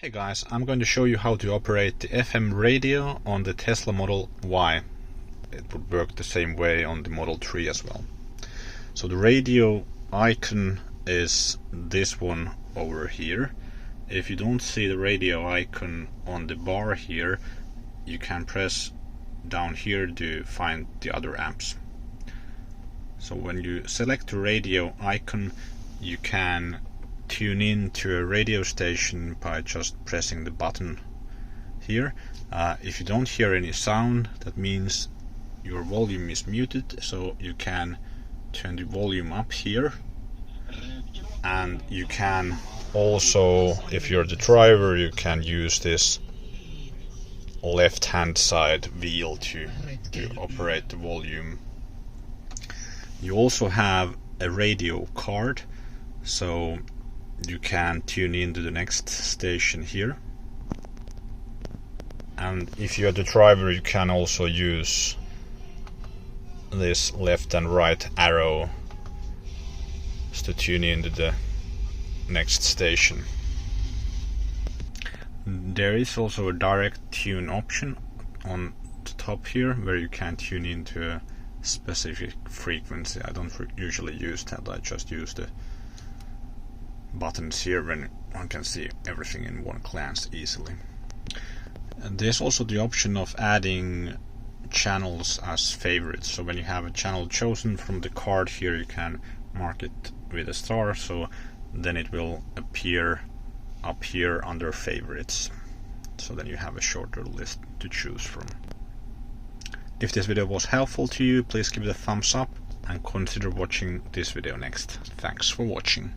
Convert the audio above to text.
Hey guys, I'm going to show you how to operate the FM radio on the Tesla Model Y. It would work the same way on the Model 3 as well. So the radio icon is this one over here. If you don't see the radio icon on the bar here, you can press down here to find the other amps. So when you select the radio icon, you can tune in to a radio station by just pressing the button here. If you don't hear any sound, that means your volume is muted, so you can turn the volume up here. And you can also, if you're the driver, you can use this left hand side wheel to operate the volume. You also have a radio card, so you can tune into the next station here. And if you're the driver, you can also use this left and right arrow to tune into the next station. There is also a direct tune option on the top here where you can tune into a specific frequency. I don't usually use that, I just use the buttons here when one can see everything in one glance easily. And there's also the option of adding channels as favorites. So when you have a channel chosen from the card here, you can mark it with a star, so then it will appear up here under favorites. So then you have a shorter list to choose from. If this video was helpful to you, please give it a thumbs up and consider watching this video next. Thanks for watching.